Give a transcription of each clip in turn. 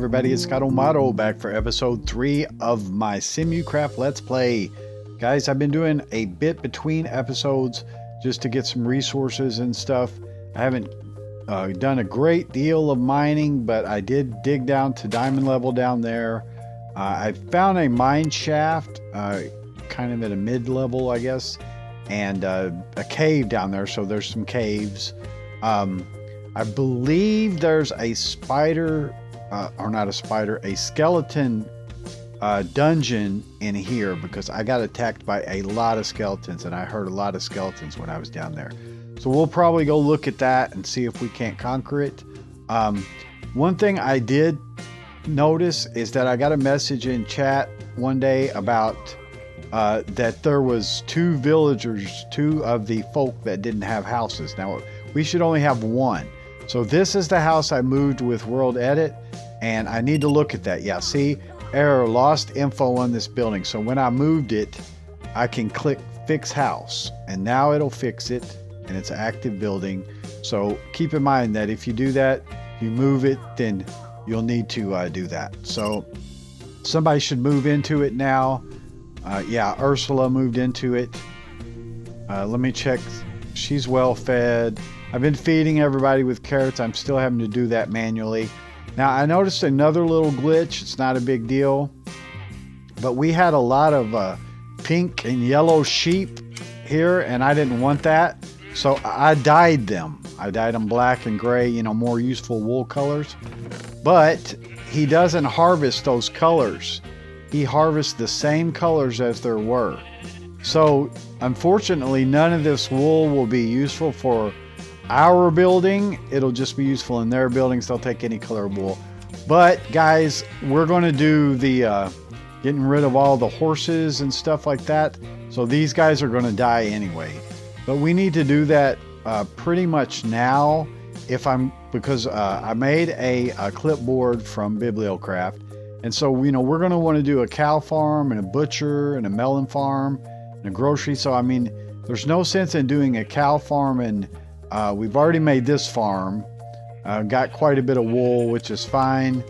everybody, it's Scott O'Mato back for episode 3 of my Sim-U-Kraft Let's Play. Guys, I've been doing a bit between episodes just to get some resources and stuff. I haven't done a great deal of mining, but I did dig down to diamond level down there. I found a mine shaft, kind of at a mid-level, I guess, and a cave down there, so there's some caves. I believe there's a spider, or not a spider, a skeleton dungeon in here because I got attacked by a lot of skeletons and I heard a lot of skeletons when I was down there. So we'll probably go look at that and see if we can't conquer it. One thing I did notice is that I got a message in chat one day about that there was two villagers, two of the folk that didn't have houses. Now we should only have one. So this is the house I moved with World Edit, and I need to look at that. Yeah, see, error, lost info on this building. So when I moved it, I can click fix house, and now it'll fix it, and it's an active building. So keep in mind that if you do that, if you move it, then you'll need to do that. So somebody should move into it now. Yeah, Ursula moved into it. Let me check. She's well fed. I've been feeding everybody with carrots. I'm still having to do that manually. Now, I noticed another little glitch. It's not a big deal, but we had a lot of pink and yellow sheep here, and I didn't want that. So I dyed them. I dyed them black and gray, you know, more useful wool colors. But he doesn't harvest those colors. He harvests the same colors as there were. So unfortunately, none of this wool will be useful for our building. It'll just be useful in their buildings. They'll take any color of wool. But guys, we're going to do the getting rid of all the horses and stuff like that. So these guys are going to die anyway. But we need to do that pretty much now. Because I made a clipboard from BiblioCraft. And so, you know, we're going to want to do a cow farm and a butcher and a melon farm and a grocery. So, I mean, there's no sense in doing a cow farm, and we've already made this farm. Got quite a bit of wool, which is fine.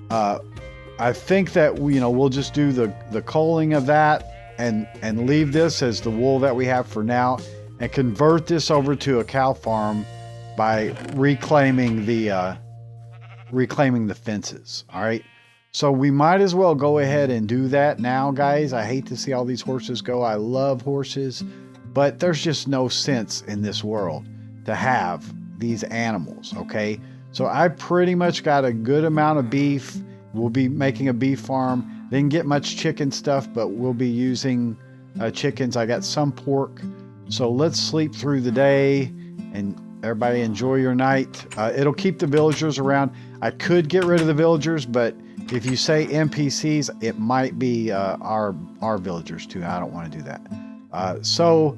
I think that we'll just do the culling of that and leave this as the wool that we have for now, and convert this over to a cow farm by reclaiming the fences. All right. So we might as well go ahead and do that now, guys. I hate to see all these horses go. I love horses, but there's just no sense in this world to have these animals, okay? So I pretty much got a good amount of beef. We'll be making a beef farm. Didn't get much chicken stuff, but we'll be using chickens. I got some pork. So let's sleep through the day and everybody enjoy your night. It'll keep the villagers around. I could get rid of the villagers, but if you say NPCs, it might be our villagers too. I don't want to do that. So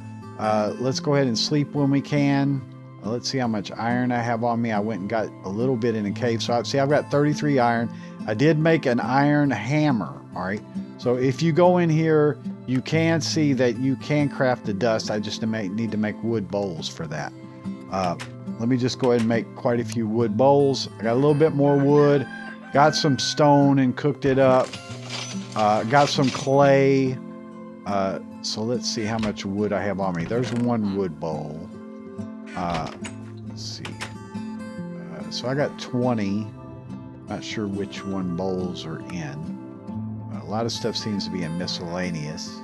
let's go ahead and sleep when we can. Let's see how much iron I have on me. I went and got a little bit in a cave. So I've got 33 iron. I did make an iron hammer. All right. So if you go in here, you can see that you can craft the dust. I just need to make wood bowls for that. Let me just go ahead and make quite a few wood bowls. I got a little bit more wood. Got some stone and cooked it up. Got some clay. So let's see how much wood I have on me. There's one wood bowl. Let's see. So I got 20. Not sure which one bowls are in. A lot of stuff seems to be in miscellaneous.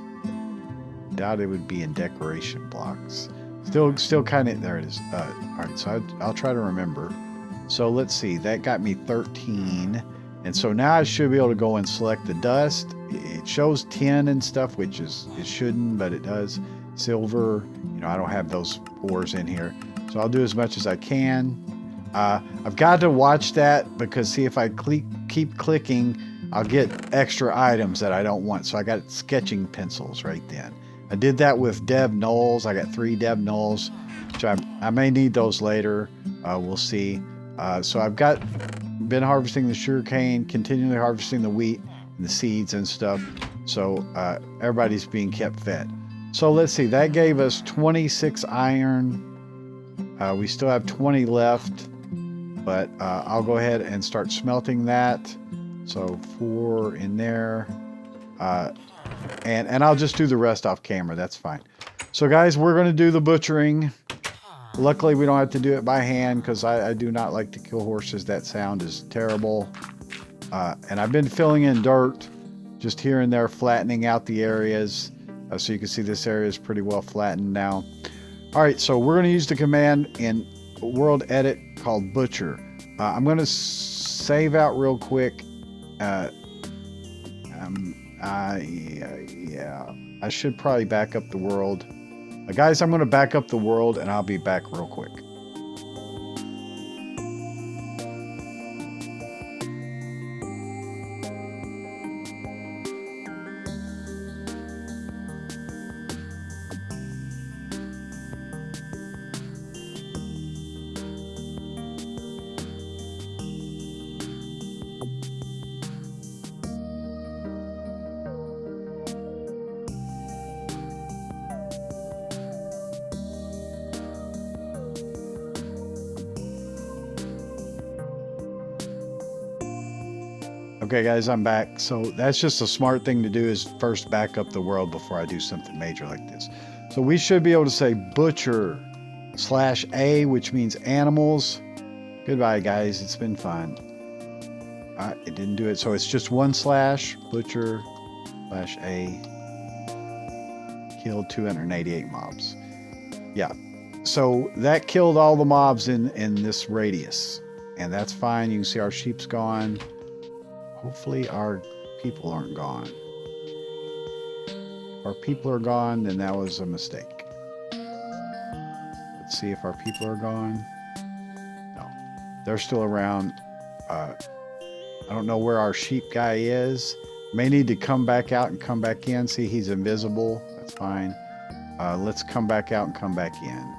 Doubt it would be in decoration blocks. Still kind of, there it is. All right, so I'll try to remember. So let's see, that got me 13. And so now I should be able to go and select the dust. It shows 10 and stuff, which it shouldn't, but it does. Silver, I don't have those ores in here. So I'll do as much as I can. I've got to watch that because see, if I keep clicking, I'll get extra items that I don't want. So I got sketching pencils right then. I did that with Dev Knolls. I got 3 Dev Knolls, which I may need those later. We'll see. So I've been harvesting the sugarcane, continually harvesting the wheat and the seeds and stuff. So everybody's being kept fed. So let's see, that gave us 26 iron. We still have 20 left. but I'll go ahead and start smelting that. So 4 in there, and I'll just do the rest off camera. That's fine. So guys, we're going to do the butchering. Luckily, we don't have to do it by hand because I do not like to kill horses. That sound is terrible. And I've been filling in dirt just here and there, flattening out the areas. So you can see this area is pretty well flattened now. All right, so we're going to use the command in World Edit called Butcher. I'm going to save out real quick. Yeah, I should probably back up the world. Guys, I'm going to back up the world and I'll be back real quick. Okay guys, I'm back. So that's just a smart thing to do, is first back up the world before I do something major like this. So we should be able to say butcher /A, which means animals. Goodbye guys, it's been fun. It didn't do it, so it's just one slash, butcher /A. Killed 288 mobs. Yeah, so that killed all the mobs in this radius, and that's fine. You can see our sheep's gone. Hopefully our people aren't gone. If our people are gone, then that was a mistake. Let's see if our people are gone. No, they're still around. I don't know where our sheep guy is. May need to come back out and come back in. See, he's invisible. That's fine. Let's come back out and come back in,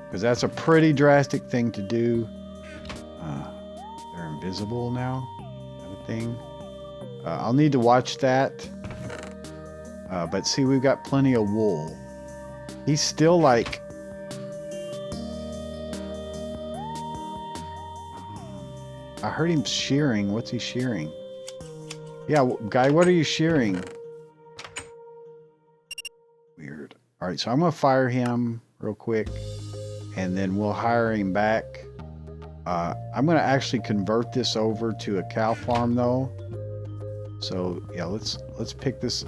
because that's a pretty drastic thing to do. They're invisible now. Is that a thing? I'll need to watch that. But see, we've got plenty of wool. He's still like... I heard him shearing. What's he shearing? Yeah, guy, what are you shearing? Weird. All right, so I'm going to fire him real quick, and then we'll hire him back. I'm going to actually convert this over to a cow farm, though. So, yeah, let's pick this.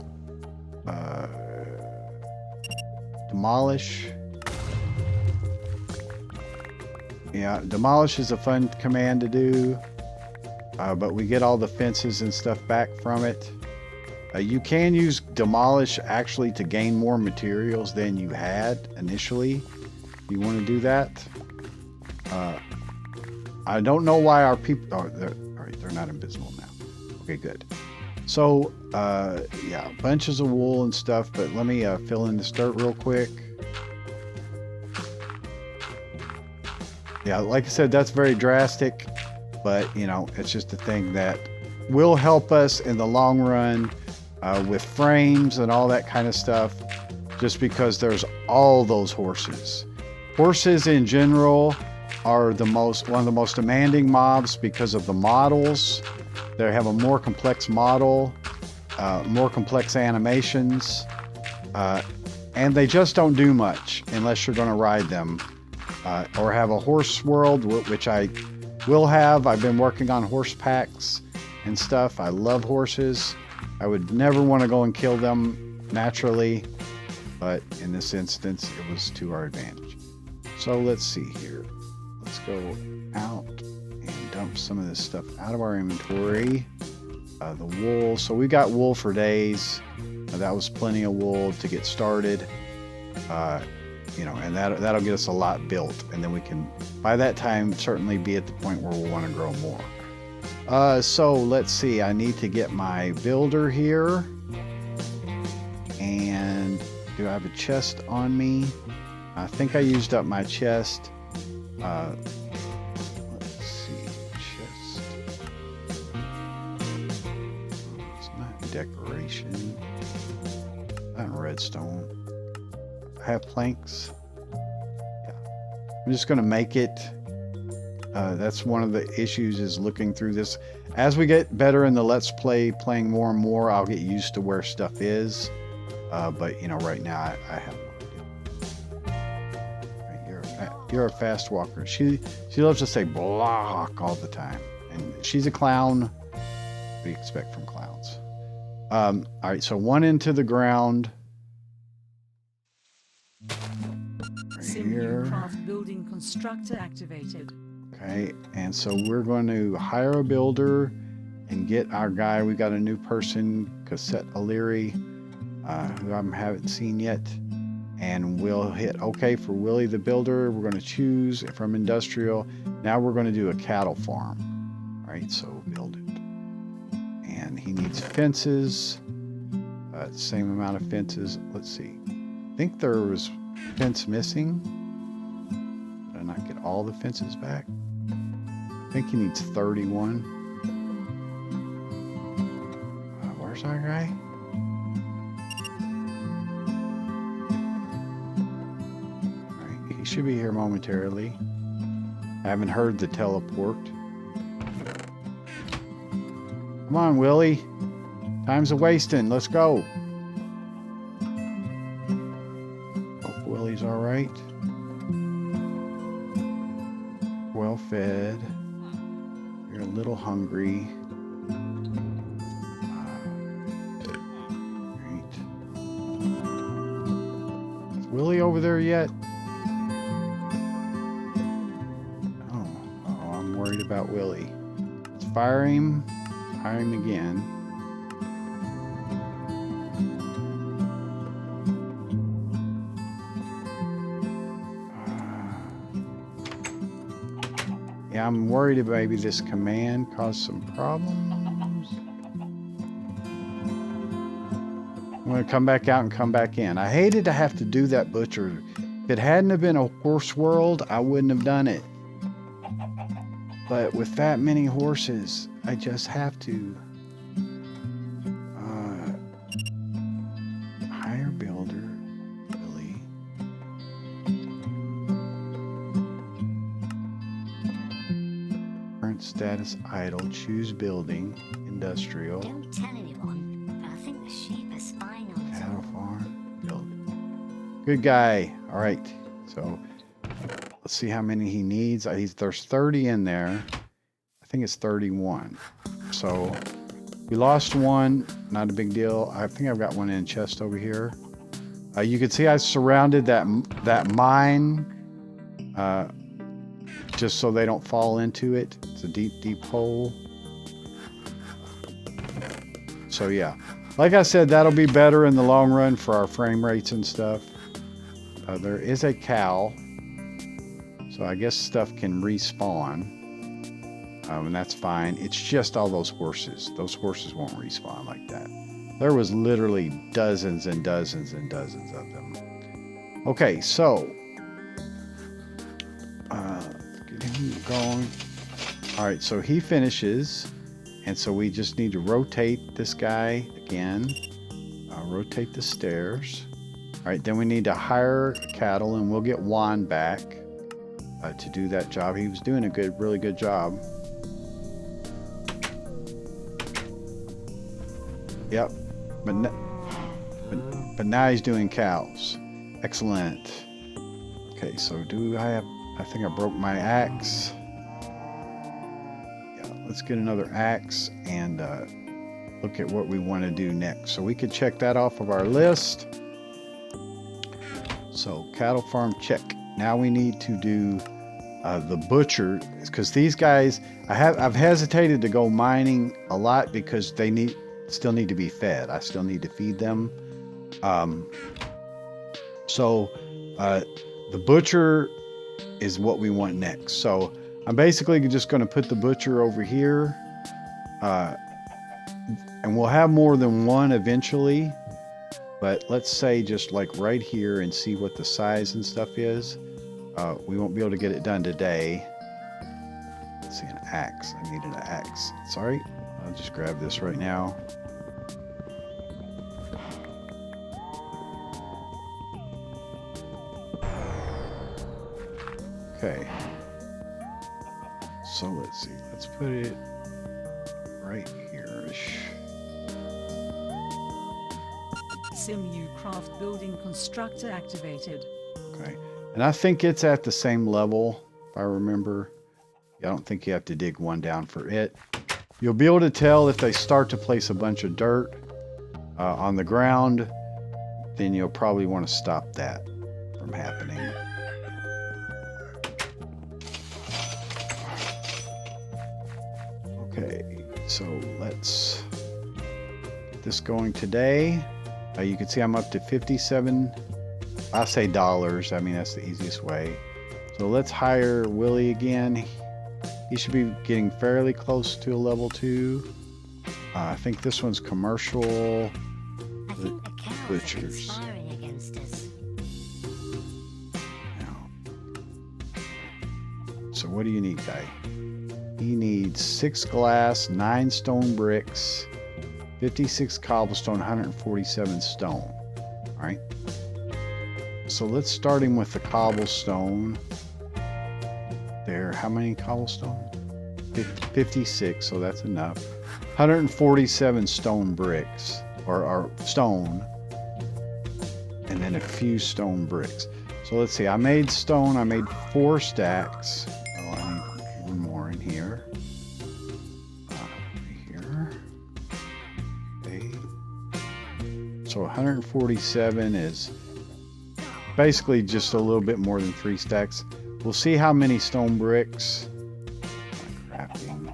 Demolish. Yeah, demolish is a fun command to do. But we get all the fences and stuff back from it. You can use demolish actually to gain more materials than you had initially. If you want to do that. I don't know why our people... Oh, they're not invisible now. Okay, good. So, yeah, bunches of wool and stuff, but let me fill in this dirt real quick. Yeah, like I said, that's very drastic, but, you know, it's just a thing that will help us in the long run with frames and all that kind of stuff, just because there's all those horses. Horses in general are one of the most demanding mobs because of the models. They have a more complex model, more complex animations, and they just don't do much unless you're going to ride them or have a horse world, which I will have. I've been working on horse packs and stuff. I love horses. I would never want to go and kill them naturally, but in this instance, it was to our advantage. So let's see here. Let's go out and dump some of this stuff out of our inventory. The wool. So we got wool for days. That was plenty of wool to get started. You know, and that'll get us a lot built, and then we can, by that time, certainly be at the point where we'll want to grow more. So let's see. I need to get my builder here. And do I have a chest on me? I think I used up my chest. Let's see, chest. It's not decoration. Not redstone. I have planks. Yeah. I'm just going to make it That's one of the issues, is looking through this. As we get better in the Let's Play, playing more and more, I'll get used to where stuff is. But, you know, right now I have no idea. Right, you're a fast walker. She loves to say block all the time. And she's a clown. What do you expect from clowns? All right, so one into the ground. Right Sim-U-Kraft building constructor activated. Okay, and so we're going to hire a builder and get our guy. We got a new person, Cassette O'Leary, who I haven't seen yet. And we'll hit OK for Willie the builder. We're going to choose from industrial. Now we're going to do a cattle farm. All right, so build it. And he needs fences. Same amount of fences. Let's see. I think there was fence missing. Did I not get all the fences back? I think he needs 31. Where's our guy? All right, he should be here momentarily. I haven't heard the teleport. Come on, Willie. Time's a wasting. Let's go. Hope Willie's all right. Well fed. You're a little hungry. Right. Is Willie over there yet? Oh, I'm worried about Willie. Let's fire him. Hire him again. Yeah, I'm worried about maybe this command caused some problems. I'm going to come back out and come back in. I hated to have to do that butcher. If it hadn't have been a horse world, I wouldn't have done it. But with that many horses, I just have to hire builder, Billy. Current status idle. Choose building, industrial. Don't tell anyone, but I think the sheep are spying on us. Cattle farm, build. Good guy. All right. So let's see how many he needs. There's 30 in there. I think it's 31. So we lost one. Not a big deal. I think I've got one in chest over here. You can see I surrounded that mine just so they don't fall into it. It's a deep, deep hole. So yeah, like I said, that'll be better in the long run for our frame rates and stuff. There is a cow. So I guess stuff can respawn. And that's fine. It's just all those horses. Those horses won't respawn like that. There was literally dozens and dozens and dozens of them. Okay, so let's get him going. All right, so he finishes, and so we just need to rotate this guy again. Rotate the stairs. All right, then we need to hire cattle, and we'll get Juan back to do that job. He was doing a really good job. Yep, but now he's doing cows. Excellent. Okay, so I think I broke my axe. Yeah, let's get another axe and look at what we want to do next. So we could check that off of our list. So cattle farm, check. Now we need to do the butcher, because these guys, I've hesitated to go mining a lot because they still need to be fed. I still need to feed them. So the butcher is what we want next. So I'm basically just going to put the butcher over here, and we'll have more than one eventually. But let's say just like right here and see what the size and stuff is. We won't be able to get it done today. Let's see, an axe. I needed an axe. Sorry, I'll just grab this right now. Okay. So let's see. Let's put it right here-ish. Sim-U-Kraft building constructor activated. Okay. And I think it's at the same level, if I remember. I don't think you have to dig one down for it. You'll be able to tell if they start to place a bunch of dirt on the ground, then you'll probably want to stop that from happening. Okay, so let's get this going today. You can see I'm up to 57. I say dollars. I mean, that's the easiest way. So let's hire Willie again. He should be getting fairly close to a level 2. I think this one's commercial. I think the cow is Butchers. conspiring against us. Now, so what do you need, guy? He needs 6 glass, 9 stone bricks, 56 cobblestone, 147 stone. All right. So let's start him with the cobblestone. There, how many cobblestone? 56, so that's enough. 147 stone bricks, or stone, and then a few stone bricks. So let's see, I made stone, I made 4 stacks. Oh, I need one more in here. Here. Okay. So 147 is basically just a little bit more than 3 stacks. We'll see how many stone bricks. Crafting.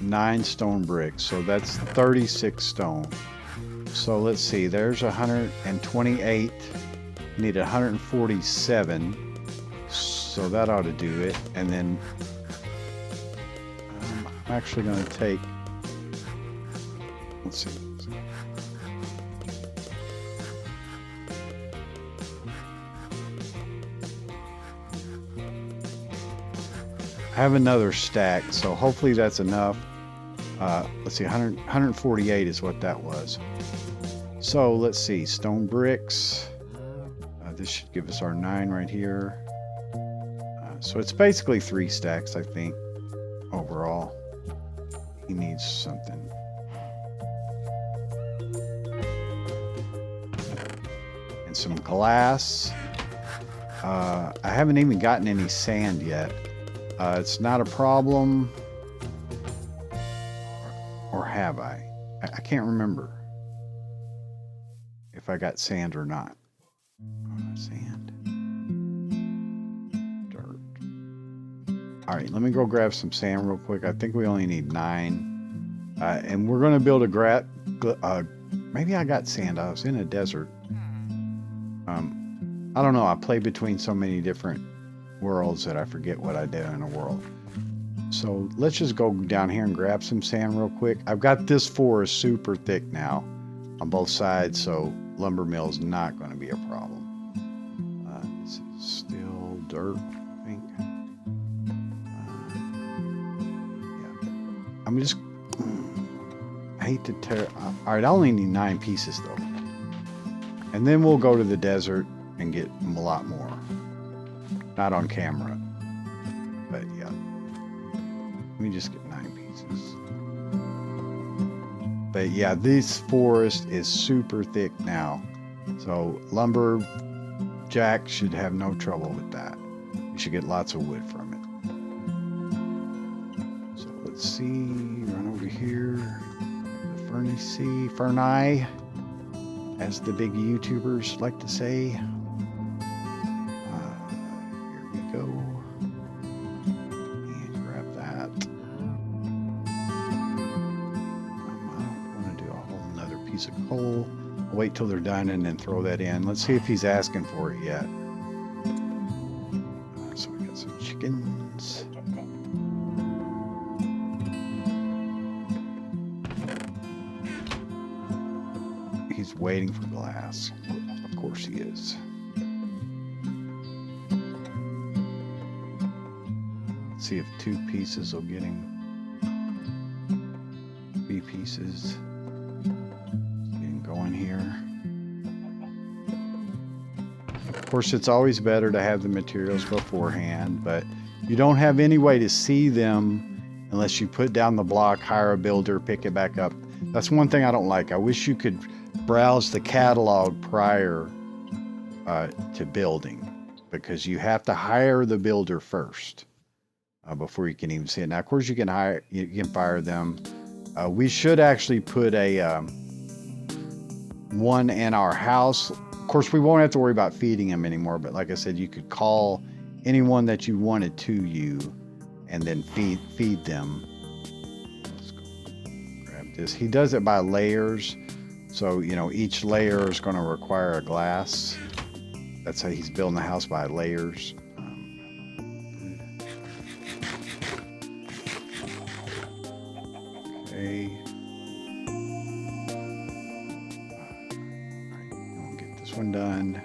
Nine stone bricks, so that's 36 stone. So let's see, there's 128. Need 147. So that ought to do it. And then I'm actually going to take. Let's see. I have another stack, so hopefully that's enough. Let's see, 148 is what that was. So let's see, stone bricks. This should give us our 9 right here. So it's basically 3 stacks, I think, overall. He needs something. And some glass. I haven't even gotten any sand yet. It's not a problem. Or have I? I can't remember if I got sand or not. Sand. Dirt. All right, let me go grab some sand real quick. I think we only need 9. And we're going to build a maybe I got sand. I was in a desert. I don't know. I play between so many different worlds that I forget what I did in a world. So let's just go down here and grab some sand real quick. I've got this forest super thick now on both sides, so lumber mill is not going to be a problem. This is still dirt, I think. Yeah. I'm just... I hate to tear... All right, I only need 9 pieces, though. And then we'll go to the desert and get a lot more. Not on camera, but yeah. Let me just get 9 pieces. But yeah, this forest is super thick now. So lumberjack should have no trouble with that. You should get lots of wood from it. So let's see, run over here. The Ferni, as the big YouTubers like to say. Here we go. And grab that. I don't want to do a whole nother piece of coal. I'll wait till they're done and then throw that in. Let's see if he's asking for it yet. So we got some chickens. He's waiting for glass. Of course he is. Let's see if 2 pieces will get him. 3 pieces. Get him going here. Of course, it's always better to have the materials beforehand, but you don't have any way to see them unless you put down the block, hire a builder, pick it back up. That's one thing I don't like. I wish you could browse the catalog prior to building, because you have to hire the builder first before you can even see it. Now, of course, you can fire them. We should actually put a one in our house. Of course, we won't have to worry about feeding them anymore, but like I said, you could call anyone that you wanted to you and then feed them. Let's go grab this. He does it by layers, so you know each layer is going to require a glass. That's how he's building the house, by layers. Okay. All right, we'll get this one done.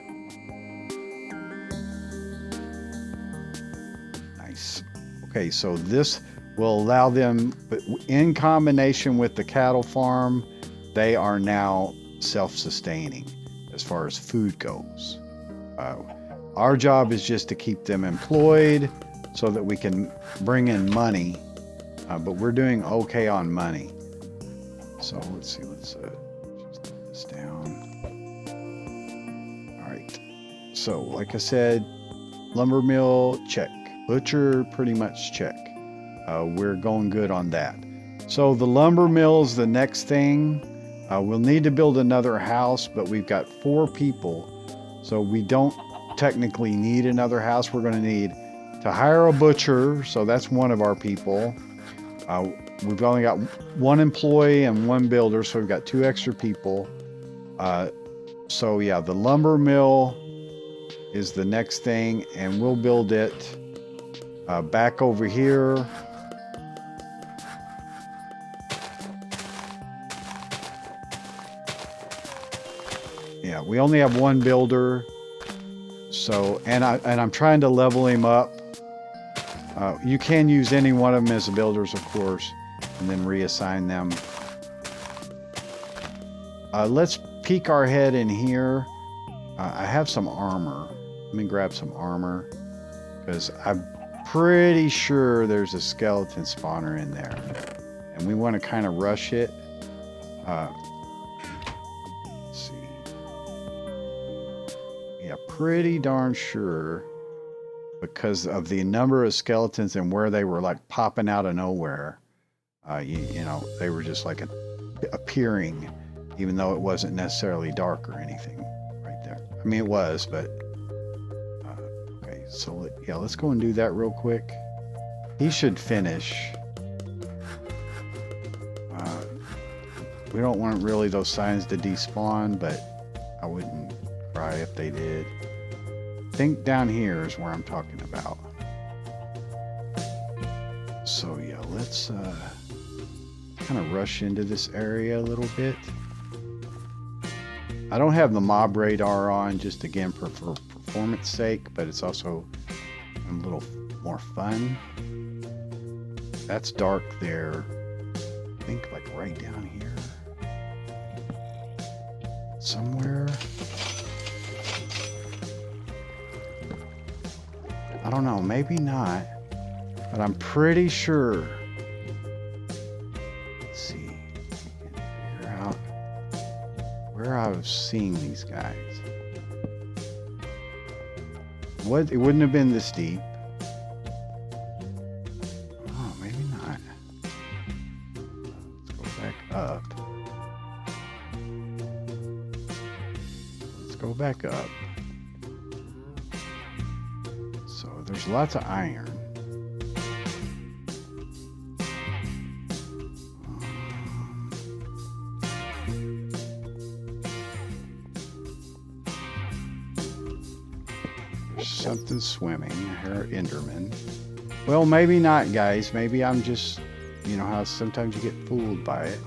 Nice. Okay, so this will allow them, but in combination with the cattle farm, they are now self-sustaining as far as food goes. Our job is just to keep them employed so that we can bring in money, but we're doing okay on money. So let's see, let's just put this down. All right, so like I said, lumber mill, check. Butcher, pretty much check. We're going good on that. So the lumber mill is the next thing. We'll need to build another house, but we've got 4 people. So we don't technically need another house. We're going to need to hire a butcher. So that's one of our people. We've only got 1 employee and 1 builder. So we've got 2 extra people. So yeah, the lumber mill is the next thing, and we'll build it back over here. Yeah, we only have 1 builder, so and I'm trying to level him up. You can use any one of them as builders, of course, and then reassign them. Let's peek our head in here. I have some armor. Let me grab some armor, because I'm pretty sure there's a skeleton spawner in there, and we want to kind of rush it. Pretty darn sure, because of the number of skeletons and where they were like popping out of nowhere. You know, they were just like appearing, even though it wasn't necessarily dark or anything right there. I mean, it was, but okay, so yeah, let's go and do that real quick. He should finish. We don't want really those signs to despawn, but I wouldn't cry if they did. I think down here is where I'm talking about. So yeah, let's kind of rush into this area a little bit. I don't have the mob radar on, just again for performance sake, but it's also a little more fun. That's dark there. I think like right down here somewhere. I don't know, maybe not, but I'm pretty sure. Let's see if we can figure out where I was seeing these guys. It wouldn't have been this deep. Oh, maybe not. Let's go back up. Let's go back up. There's lots of iron. There's something swimming. Her Enderman. Well, maybe not, guys. Maybe I'm just, you know how sometimes you get fooled by it.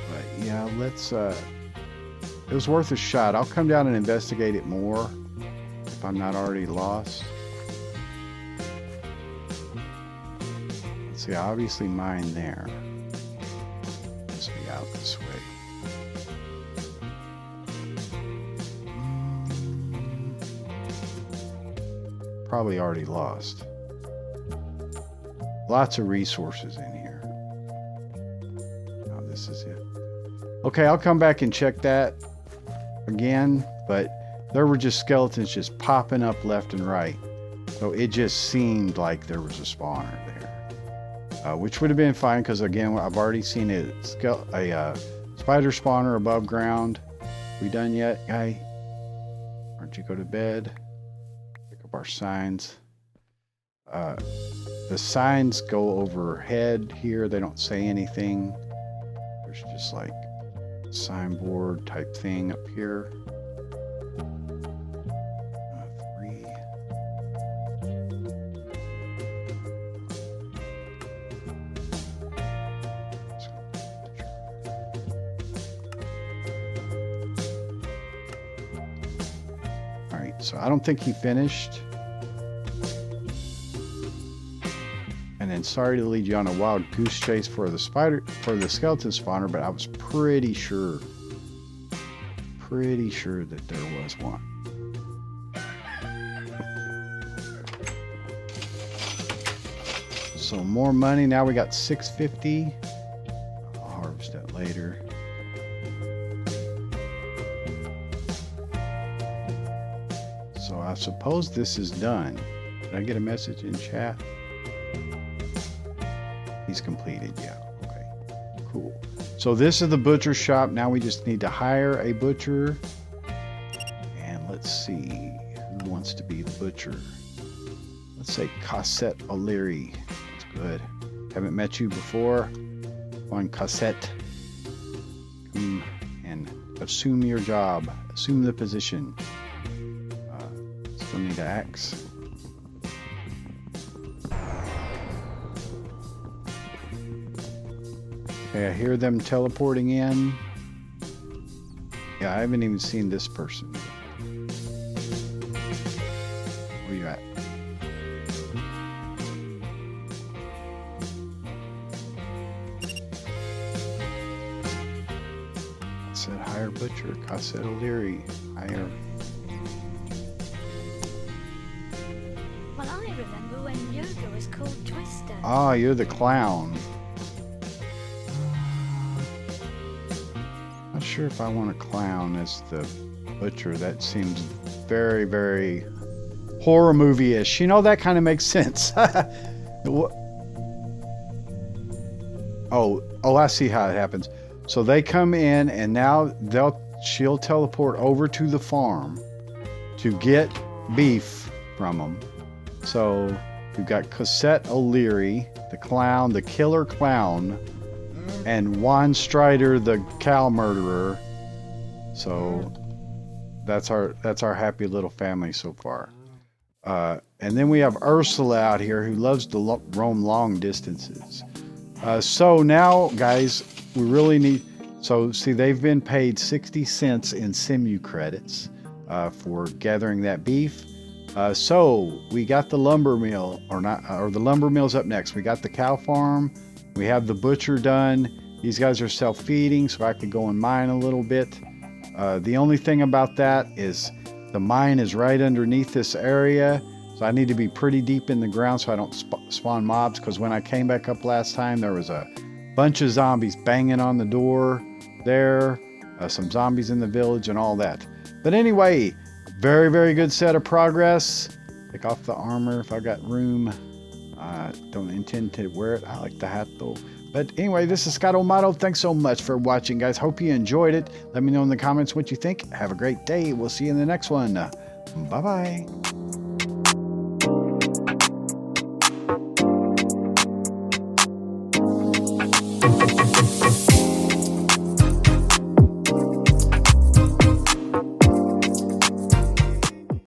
But yeah, let's. It was worth a shot. I'll come down and investigate it more. I'm not already lost. Let's see, obviously mine there. Must be out this way. probably already lost. Lots of resources in here. Oh, this is it. Okay, I'll come back and check that again, but there were just skeletons just popping up left and right. So it just seemed like there was a spawner there, which would have been fine because, again, I've already seen a spider spawner above ground. We done yet, guy? Aren't you go to bed? Pick up our signs. The signs go overhead here. They don't say anything. There's just like a signboard type thing up here. 3. All right, so I don't think he finished. And then sorry to lead you on a wild goose chase for the skeleton spawner, but I was pretty sure that there was one. So more money. Now we got 650. I'll harvest that later. So I suppose this is done. Did I get a message in chat? He's completed, yeah. Okay, cool. So this is the butcher shop. Now we just need to hire a butcher. And let's see who wants to be the butcher. Let's say Cassette O'Leary. That's good. Haven't met you before. One Cassette. Come and assume your job. Assume the position. Still need an axe. Okay, I hear them teleporting in. Yeah, I haven't even seen this person. Where you at? It said hire butcher, Cassette O'Leary. Hire. Well, I remember when yoga was called Twister. Ah, you're the clown. Not sure if I want a clown as the butcher. That seems very, very horror movie-ish. You know, that kind of makes sense. Oh, I see how it happens. So they come in, and now she'll teleport over to the farm to get beef from them. So we've got Cassette O'Leary, the clown, the killer clown, and Juan Strider, the cow murderer. So that's our happy little family so far. And then we have Ursula out here who loves to roam long distances. So now, guys, we really need. So see, they've been paid 60 cents in Sim-U credits for gathering that beef. So we got the lumber mill, or the lumber mill's up next. We got the cow farm. We have the butcher done. These guys are self-feeding, so I could go and mine a little bit. The only thing about that is the mine is right underneath this area, so I need to be pretty deep in the ground so I don't spawn mobs, because when I came back up last time, there was a bunch of zombies banging on the door there, some zombies in the village and all that. But anyway, very, very good set of progress. Take off the armor if I got room. Don't intend to wear it. I like the hat though. But anyway, this is Scott O'Mato. Thanks so much for watching, guys. Hope you enjoyed it. Let me know in the comments what you think. Have a great day. We'll see you in the next one. Bye-bye.